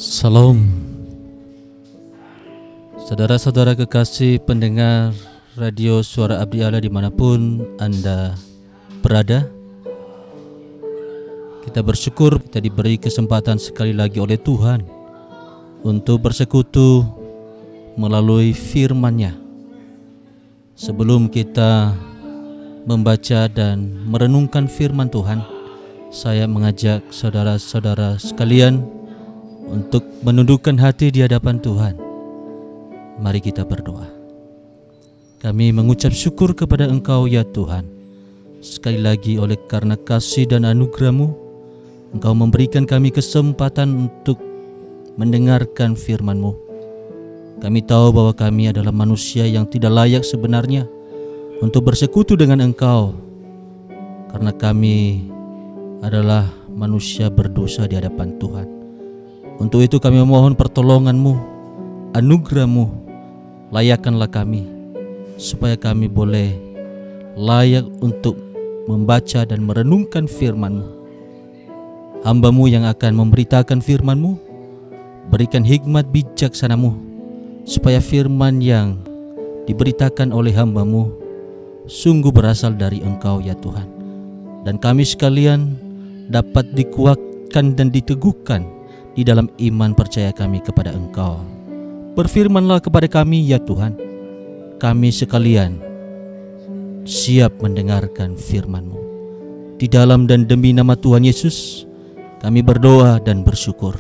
Salam. Saudara-saudara kekasih pendengar Radio Suara Abdi Allah dimanapun Anda berada, kita bersyukur kita diberi kesempatan sekali lagi oleh Tuhan untuk bersekutu melalui firman-Nya. Sebelum kita membaca dan merenungkan firman Tuhan, saya mengajak saudara-saudara sekalian untuk menundukkan hati di hadapan Tuhan. Mari kita berdoa. Kami mengucap syukur kepada Engkau ya Tuhan. Sekali lagi oleh karena kasih dan anugerah-Mu, Engkau memberikan kami kesempatan untuk mendengarkan firman-Mu. Kami tahu bahwa kami adalah manusia yang tidak layak sebenarnya untuk bersekutu dengan Engkau, karena kami adalah manusia berdosa di hadapan Tuhan. Untuk itu kami memohon pertolongan-Mu, anugerah-Mu, layakkanlah kami, supaya kami boleh layak untuk membaca dan merenungkan firman-Mu. Hamba-Mu yang akan memberitakan firman-Mu, berikan hikmat bijaksana-Mu, supaya firman yang diberitakan oleh hamba-Mu sungguh berasal dari Engkau ya Tuhan. Dan kami sekalian dapat dikuatkan dan diteguhkan di dalam iman percaya kami kepada Engkau. Berfirmanlah kepada kami ya Tuhan. Kami sekalian siap mendengarkan firman-Mu. Di dalam dan demi nama Tuhan Yesus kami berdoa dan bersyukur.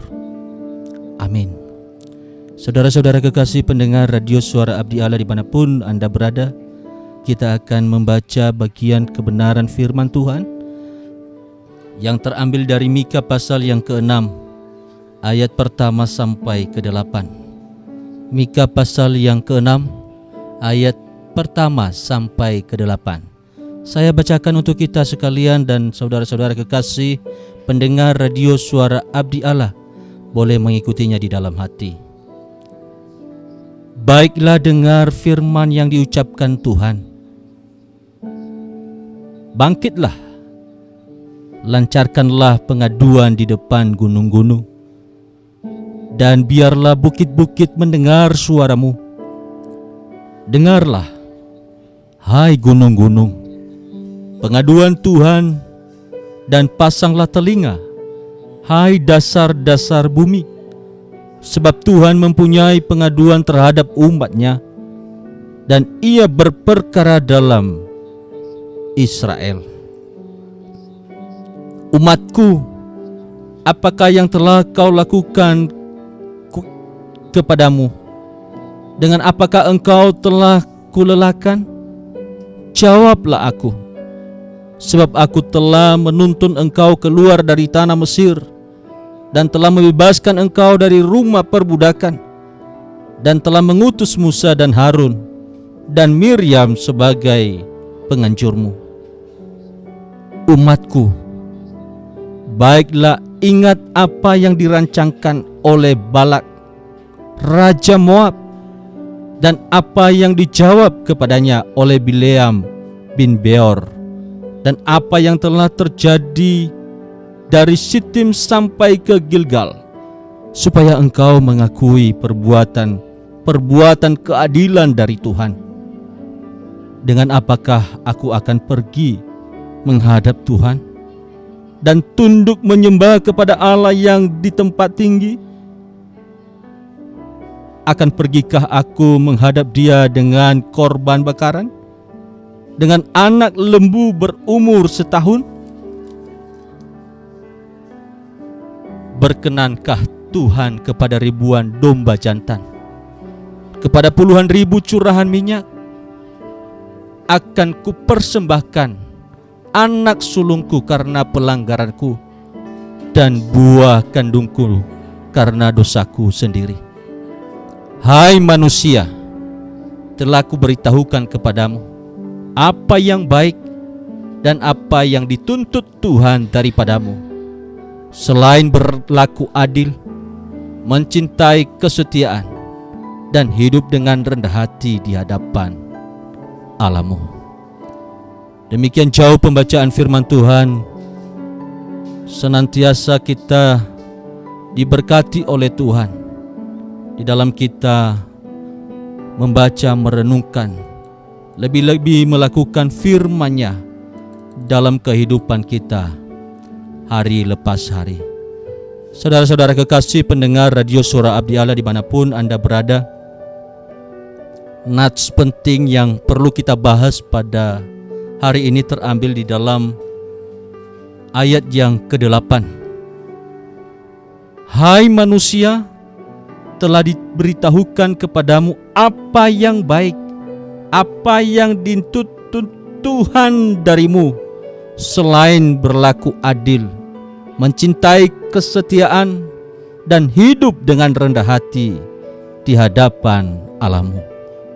Amin. Saudara-saudara kekasih pendengar Radio Suara Abdi Allah dimanapun Anda berada, kita akan membaca bagian kebenaran firman Tuhan yang terambil dari Mika pasal yang ke-6 ayat pertama sampai ke-8. Mika pasal yang ke-6 ayat pertama sampai ke-8. Saya bacakan untuk kita sekalian dan saudara-saudara kekasih pendengar Radio Suara Abdi Allah boleh mengikutinya di dalam hati. Baiklah, dengar firman yang diucapkan Tuhan. Bangkitlah, lancarkanlah pengaduan di depan gunung-gunung, dan biarlah bukit-bukit mendengar suara-Mu. Dengarlah, hai gunung-gunung, pengaduan Tuhan, dan pasanglah telinga, hai dasar-dasar bumi. Sebab Tuhan mempunyai pengaduan terhadap umat-Nya, dan Ia berperkara dalam Israel. Umatku, apakah yang telah Kau lakukan kepadamu? Dengan apakah engkau telah kulelahkan? Jawablah aku, sebab aku telah menuntun engkau keluar dari tanah Mesir, dan telah membebaskan engkau dari rumah perbudakan, dan telah mengutus Musa dan Harun dan Miriam sebagai penganjurmu. Umatku, baiklah, ingat apa yang dirancangkan oleh Balak Raja Moab, dan apa yang dijawab kepadanya oleh Bileam bin Beor, dan apa yang telah terjadi dari Sitim sampai ke Gilgal, supaya engkau mengakui perbuatan keadilan dari Tuhan. Dengan apakah aku akan pergi menghadap Tuhan dan tunduk menyembah kepada Allah yang di tempat tinggi? Akan pergikah aku menghadap Dia dengan korban bakaran, dengan anak lembu berumur setahun? Berkenankah Tuhan kepada ribuan domba jantan, kepada puluhan ribu curahan minyak? Akan kupersembahkan anak sulungku karena pelanggaranku, dan buah kandungku karena dosaku sendiri. Hai manusia, telah kuberitahukan kepadamu apa yang baik dan apa yang dituntut Tuhan daripadamu, selain berlaku adil, mencintai kesetiaan, dan hidup dengan rendah hati di hadapan Allah-Mu. Demikian jauh pembacaan firman Tuhan. Senantiasa kita diberkati oleh Tuhan di dalam kita membaca, merenungkan, lebih-lebih melakukan firman-Nya dalam kehidupan kita hari lepas hari. Saudara-saudara kekasih pendengar radio Suara Abdi Allah dimanapun Anda berada, nats penting yang perlu kita bahas pada hari ini terambil di dalam ayat yang ke-8. Hai manusia, telah diberitahukan kepadamu apa yang baik, apa yang dituntut Tuhan darimu, selain berlaku adil, mencintai kesetiaan, dan hidup dengan rendah hati di hadapan Allahmu.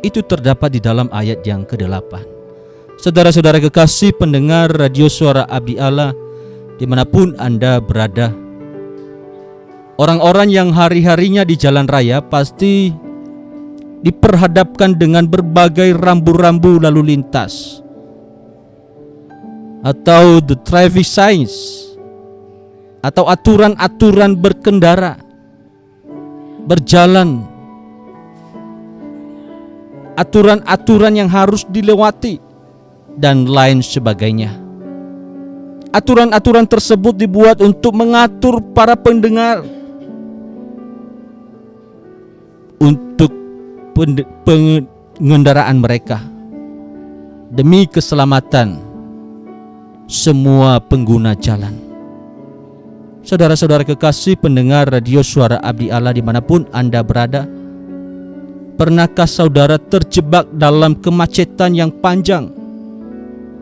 Itu terdapat di dalam ayat yang ke-8. Saudara-saudara kekasih pendengar radio Suara Abdi Allah dimanapun Anda berada, orang-orang yang hari-harinya di jalan raya pasti diperhadapkan dengan berbagai rambu-rambu lalu lintas atau the traffic signs, atau aturan-aturan berkendara, berjalan, aturan-aturan yang harus dilewati, dan lain sebagainya. Aturan-aturan tersebut dibuat untuk mengatur para pendengar untuk pengendaraan mereka demi keselamatan semua pengguna jalan. Saudara-saudara kekasih pendengar radio Suara Abdi Allah dimanapun Anda berada, pernahkah saudara terjebak dalam kemacetan yang panjang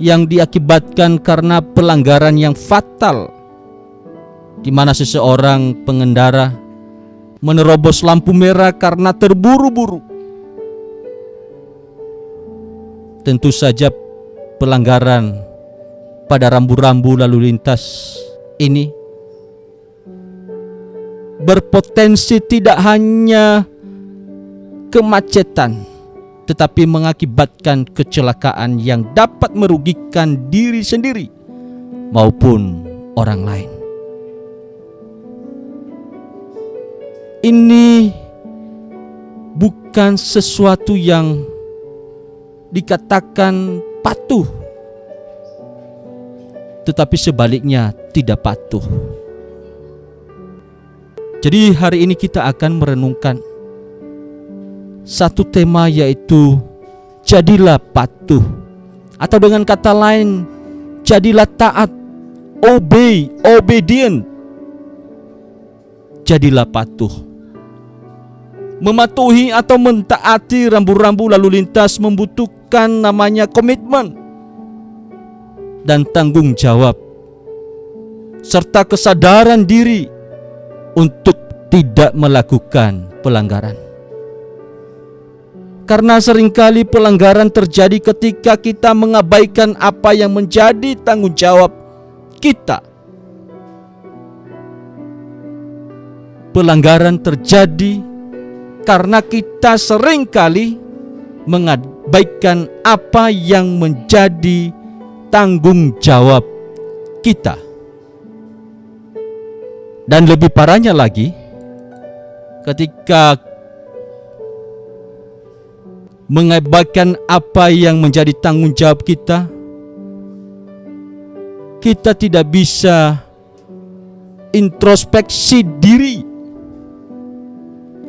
yang diakibatkan karena pelanggaran yang fatal, di mana seseorang pengendara menerobos lampu merah karena terburu-buru? Tentu saja pelanggaran pada rambu-rambu lalu lintas ini berpotensi tidak hanya kemacetan, tetapi mengakibatkan kecelakaan yang dapat merugikan diri sendiri maupun orang lain. Ini bukan sesuatu yang dikatakan patuh, tetapi sebaliknya tidak patuh. Jadi hari ini kita akan merenungkan satu tema, yaitu jadilah patuh, atau dengan kata lain, jadilah taat, obedient. Jadilah patuh. Mematuhi atau mentaati rambu-rambu lalu lintas membutuhkan namanya komitmen dan tanggung jawab, serta kesadaran diri untuk tidak melakukan pelanggaran. Karena seringkali pelanggaran terjadi ketika kita mengabaikan apa yang menjadi tanggung jawab kita. Pelanggaran terjadi karena kita seringkali mengabaikan apa yang menjadi tanggung jawab kita. Dan lebih parahnya lagi, ketika mengabaikan apa yang menjadi tanggung jawab kita, kita tidak bisa introspeksi diri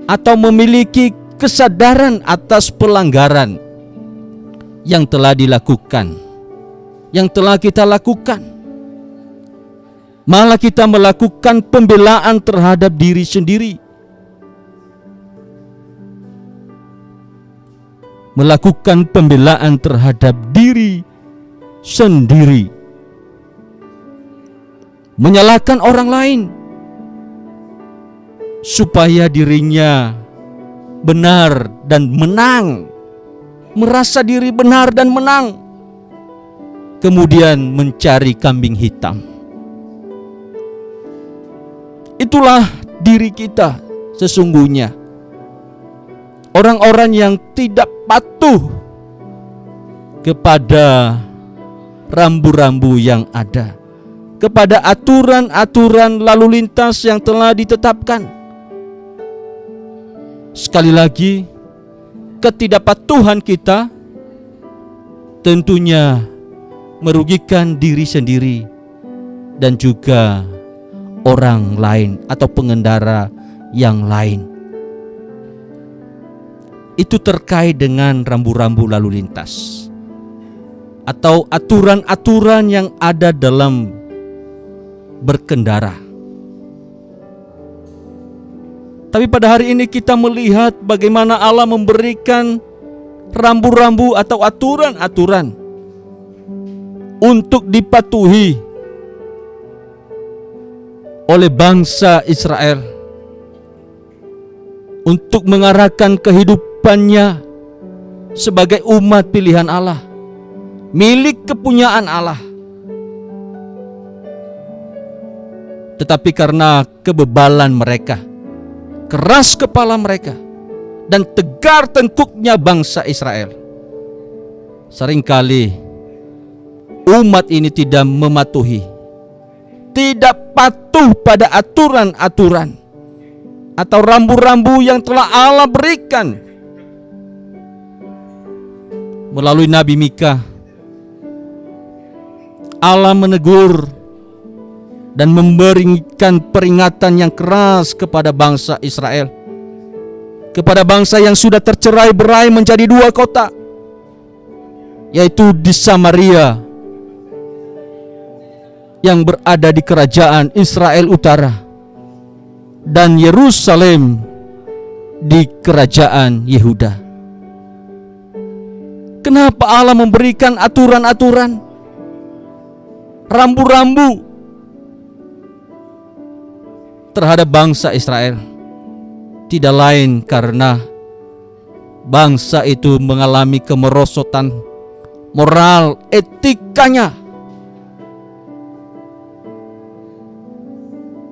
atau memiliki kesadaran atas pelanggaran yang telah dilakukan, yang telah kita lakukan. Malah kita melakukan pembelaan terhadap diri sendiri, melakukan pembelaan terhadap diri sendiri, menyalahkan orang lain supaya dirinya benar dan menang, merasa diri benar dan menang, kemudian mencari kambing hitam. Itulah diri kita sesungguhnya. Orang-orang yang tidak patuh kepada rambu-rambu yang ada, kepada aturan-aturan lalu lintas yang telah ditetapkan. Sekali lagi, ketidakpatuhan kita tentunya merugikan diri sendiri dan juga orang lain atau pengendara yang lain. Itu terkait dengan rambu-rambu lalu lintas atau aturan-aturan yang ada dalam berkendara. Tapi pada hari ini kita melihat bagaimana Allah memberikan rambu-rambu atau aturan-aturan untuk dipatuhi oleh bangsa Israel untuk mengarahkan kehidupannya sebagai umat pilihan Allah, milik kepunyaan Allah. Tetapi karena kebebalan mereka, keras kepala mereka, dan tegar tengkuknya bangsa Israel, seringkali umat ini tidak mematuhi, tidak patuh pada aturan-aturan atau rambu-rambu yang telah Allah berikan melalui Nabi Mika. Allah menegur dan memberikan peringatan yang keras kepada bangsa Israel, kepada bangsa yang sudah tercerai-berai menjadi dua kota, yaitu di Samaria yang berada di kerajaan Israel Utara dan Yerusalem di kerajaan Yehuda. Kenapa Allah memberikan aturan-aturan, rambu-rambu terhadap bangsa Israel? Tidak lain karena bangsa itu mengalami kemerosotan moral etikanya.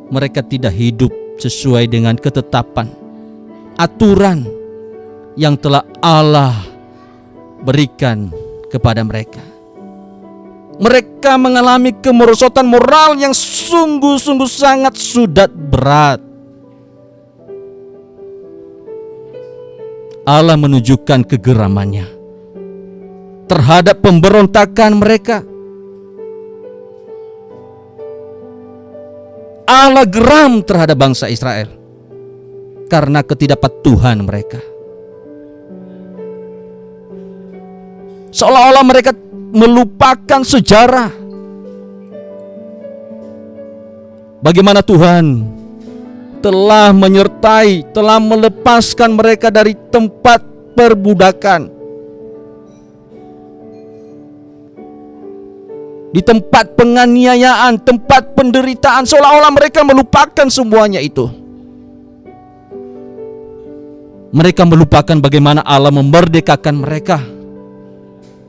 Mereka tidak hidup sesuai dengan ketetapan, aturan yang telah Allah berikan kepada mereka. Mereka mengalami kemerosotan moral yang sungguh-sungguh sangat sudat berat. Allah menunjukkan kegeramannya terhadap pemberontakan mereka. Allah geram terhadap bangsa Israel karena ketidakpatuhan mereka. Seolah-olah mereka melupakan sejarah bagaimana Tuhan telah menyertai, telah melepaskan mereka dari tempat perbudakan, di tempat penganiayaan, tempat penderitaan. Seolah-olah mereka melupakan semuanya itu. Mereka melupakan bagaimana Allah memerdekakan mereka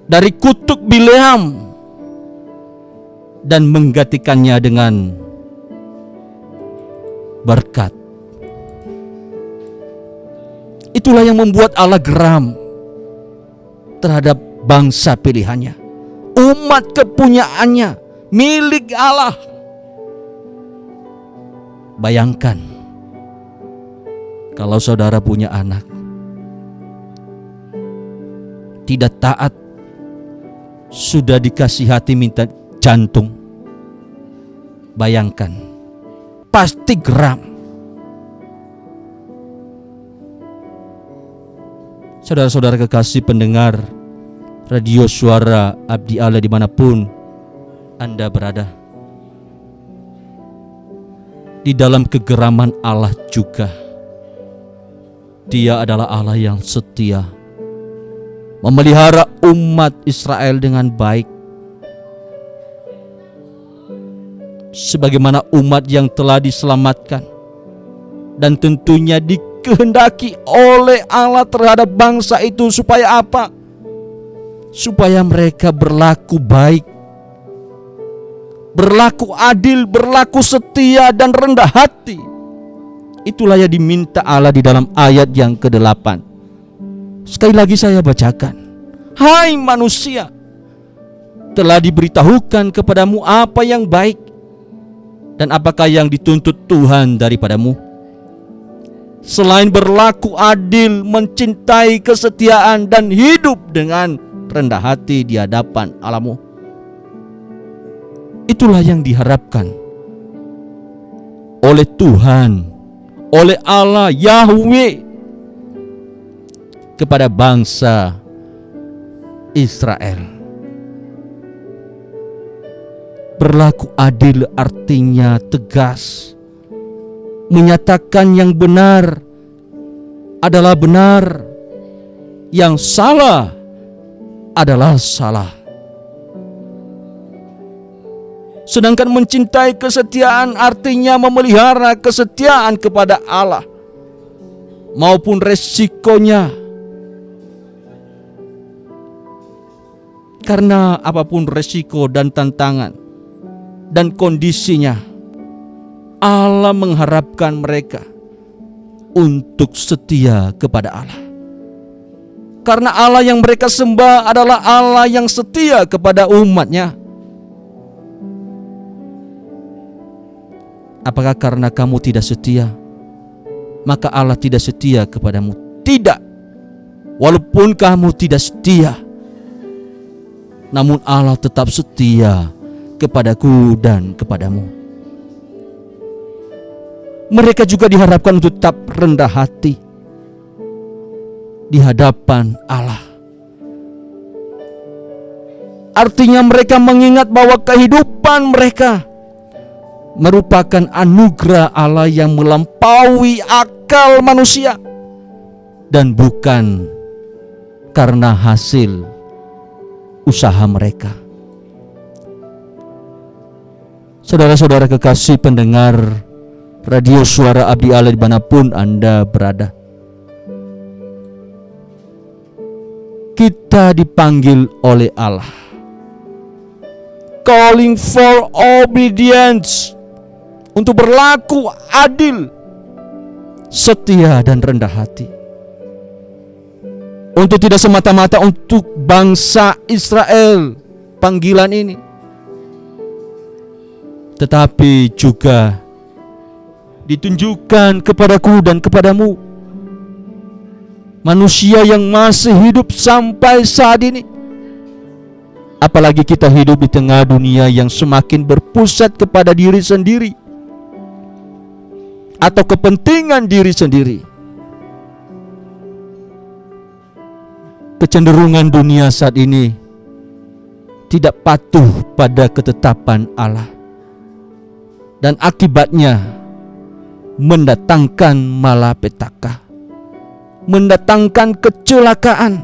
dari kutuk Bileam dan menggantikannya dengan berkat. Itulah yang membuat Allah geram terhadap bangsa pilihannya, umat kepunyaannya, milik Allah. Bayangkan kalau saudara punya anak tidak taat, sudah dikasih hati minta jantung. Bayangkan, pasti geram. Saudara-saudara kekasih pendengar radio suara Abdi Allah dimanapun Anda berada, di dalam kegeraman Allah juga, Dia adalah Allah yang setia, memelihara umat Israel dengan baik, sebagaimana umat yang telah diselamatkan dan tentunya dikehendaki oleh Allah terhadap bangsa itu. Supaya apa? Supaya mereka berlaku baik, berlaku adil, berlaku setia dan rendah hati. Itulah yang diminta Allah di dalam ayat yang ke-8. Sekali lagi saya bacakan. Hai manusia, telah diberitahukan kepadamu apa yang baik. Dan apakah yang dituntut Tuhan daripadamu? Selain berlaku adil, mencintai kesetiaan, dan hidup dengan rendah hati di hadapan Allah-Mu. Itulah yang diharapkan oleh Tuhan, oleh Allah Yahweh kepada bangsa Israel. Berlaku adil artinya tegas, menyatakan yang benar adalah benar, yang salah adalah salah. Sedangkan mencintai kesetiaan artinya memelihara kesetiaan kepada Allah maupun resikonya. Karena apapun resiko dan tantangan dan kondisinya, Allah mengharapkan mereka untuk setia kepada Allah. Karena Allah yang mereka sembah adalah Allah yang setia kepada umatnya. Apakah karena kamu tidak setia, maka Allah tidak setia kepadamu? Tidak. Walaupun kamu tidak setia, namun Allah tetap setia kepadaku dan kepadamu. Mereka juga diharapkan untuk tetap rendah hati di hadapan Allah. Artinya mereka mengingat bahwa kehidupan mereka merupakan anugerah Allah yang melampaui akal manusia dan bukan karena hasil usaha mereka. Saudara-saudara kekasih pendengar Radio Suara Abdi Allah dimanapun Anda berada, kita dipanggil oleh Allah, calling for obedience, untuk berlaku adil, setia dan rendah hati. Untuk tidak semata-mata untuk bangsa Israel panggilan ini, tetapi juga ditunjukkan kepadaku dan kepadamu, manusia yang masih hidup sampai saat ini. Apalagi kita hidup di tengah dunia yang semakin berpusat kepada diri sendiri atau kepentingan diri sendiri. Kecenderungan dunia saat ini tidak patuh pada ketetapan Allah, dan akibatnya mendatangkan malapetaka, mendatangkan kecelakaan,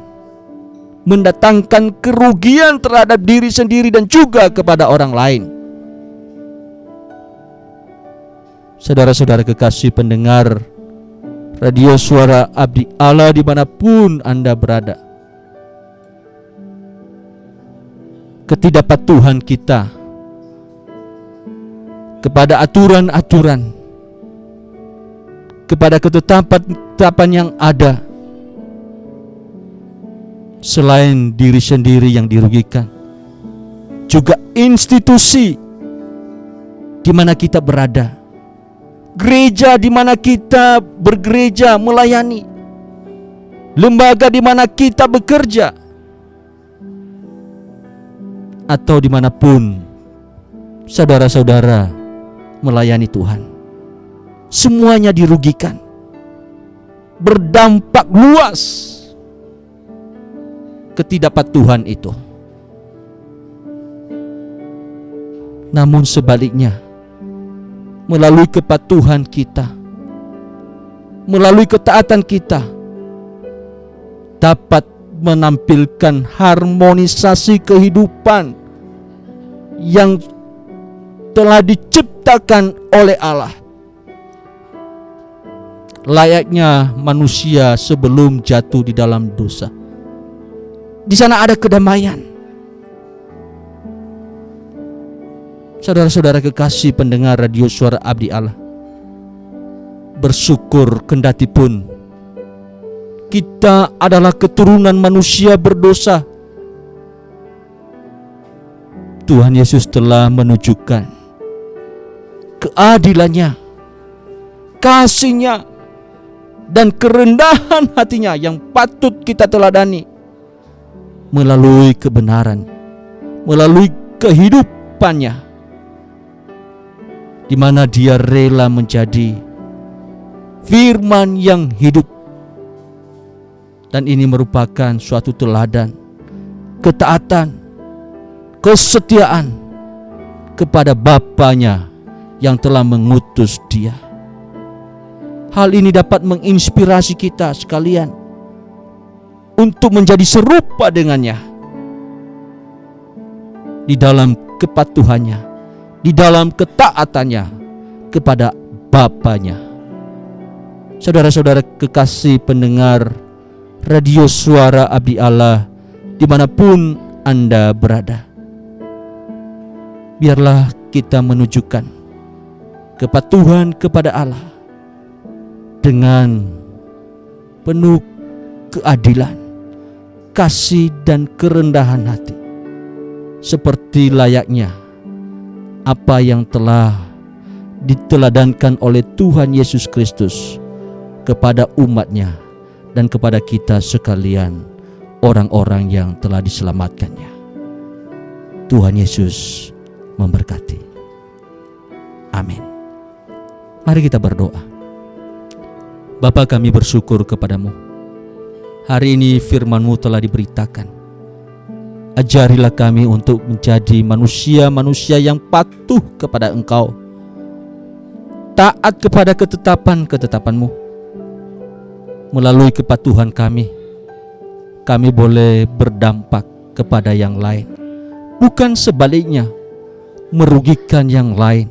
mendatangkan kerugian terhadap diri sendiri dan juga kepada orang lain. Saudara-saudara kekasih pendengar Radio Suara Abdi Allah dimanapun Anda berada, ketidakpatuhan kita kepada aturan-aturan, kepada ketetapan yang ada, selain diri sendiri yang dirugikan, juga institusi di mana kita berada, gereja di mana kita bergereja melayani, lembaga di mana kita bekerja, atau dimanapun saudara-saudara melayani Tuhan. Semuanya dirugikan, berdampak luas ketidakpatuhan itu. Namun sebaliknya, melalui kepatuhan kita, melalui ketaatan kita, dapat menampilkan harmonisasi kehidupan yang telah diciptakan oleh Allah, layaknya manusia sebelum jatuh di dalam dosa. Di sana ada kedamaian. Saudara-saudara kekasih pendengar Radio Suara Abdi Allah, bersyukur kendatipun kita adalah keturunan manusia berdosa, Tuhan Yesus telah menunjukkan keadilannya, kasih-Nya, dan kerendahan hati-Nya yang patut kita teladani melalui kebenaran, melalui kehidupannya, di mana Dia rela menjadi firman yang hidup. Dan ini merupakan suatu teladan ketaatan, kesetiaan kepada Bapa-Nya yang telah mengutus Dia. Hal ini dapat menginspirasi kita sekalian untuk menjadi serupa dengannya di dalam kepatuhannya, di dalam ketaatannya kepada Bapa-Nya. Saudara-saudara kekasih pendengar Radio Suara Abdi Allah dimanapun Anda berada, biarlah kita menunjukkan kepatuhan kepada Allah dengan penuh keadilan, kasih dan kerendahan hati, seperti layaknya apa yang telah diteladankan oleh Tuhan Yesus Kristus kepada umat-Nya dan kepada kita sekalian, orang-orang yang telah diselamatkannya. Tuhan Yesus memberkati. Amin. Mari kita berdoa. Bapa, kami bersyukur kepadamu. Hari ini firman-Mu telah diberitakan. Ajarilah kami untuk menjadi manusia-manusia yang patuh kepada Engkau, taat kepada ketetapan-ketetapan-Mu. Melalui kepatuhan kami boleh berdampak kepada yang lain, bukan sebaliknya, merugikan yang lain,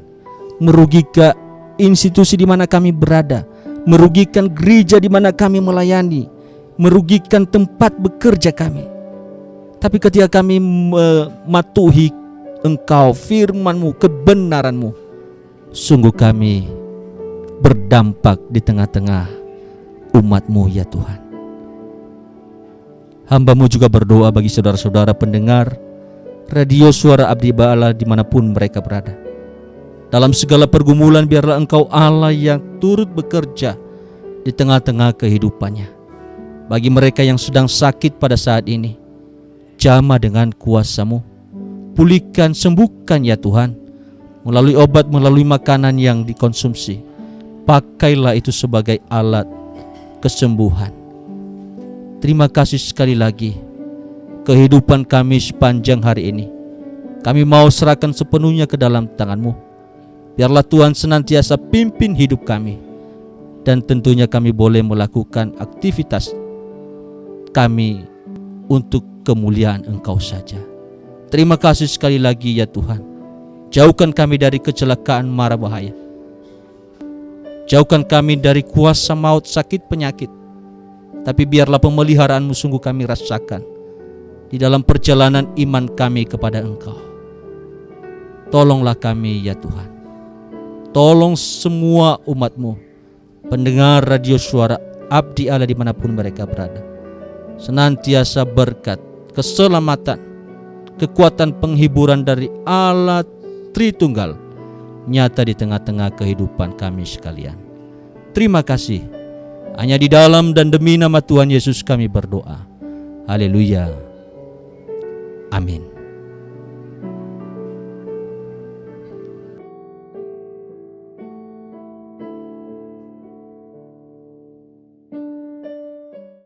merugikan institusi di mana kami berada, merugikan gereja di mana kami melayani, merugikan tempat bekerja kami. Tapi ketika kami mematuhi Engkau, firman-Mu, kebenaran-Mu, sungguh kami berdampak di tengah-tengah umat-Mu ya Tuhan. Hamba-Mu juga berdoa bagi saudara-saudara pendengar Radio Suara Abdi Allah dimanapun mereka berada. Dalam segala pergumulan, biarlah Engkau Allah yang turut bekerja di tengah-tengah kehidupannya. Bagi mereka yang sedang sakit pada saat ini, jamah dengan kuasa-Mu, pulihkan, sembuhkan ya Tuhan, melalui obat, melalui makanan yang dikonsumsi. Pakailah itu sebagai alat kesembuhan. Terima kasih sekali lagi. Kehidupan kami sepanjang hari ini, kami mau serahkan sepenuhnya ke dalam tangan-Mu. Biarlah Tuhan senantiasa pimpin hidup kami, dan tentunya kami boleh melakukan aktivitas kami untuk kemuliaan Engkau saja. Terima kasih sekali lagi ya Tuhan. Jauhkan kami dari kecelakaan mara bahaya. Jauhkan kami dari kuasa maut, sakit, penyakit. Tapi biarlah pemeliharaan-Mu sungguh kami rasakan di dalam perjalanan iman kami kepada Engkau. Tolonglah kami ya Tuhan. Tolong semua umat-Mu, pendengar Radio Suara Abdi Allah dimanapun mereka berada, senantiasa berkat, keselamatan, kekuatan, penghiburan dari Allah Tritunggal nyata di tengah-tengah kehidupan kami sekalian. Terima kasih. Hanya di dalam dan demi nama Tuhan Yesus kami berdoa. Haleluya. Amin.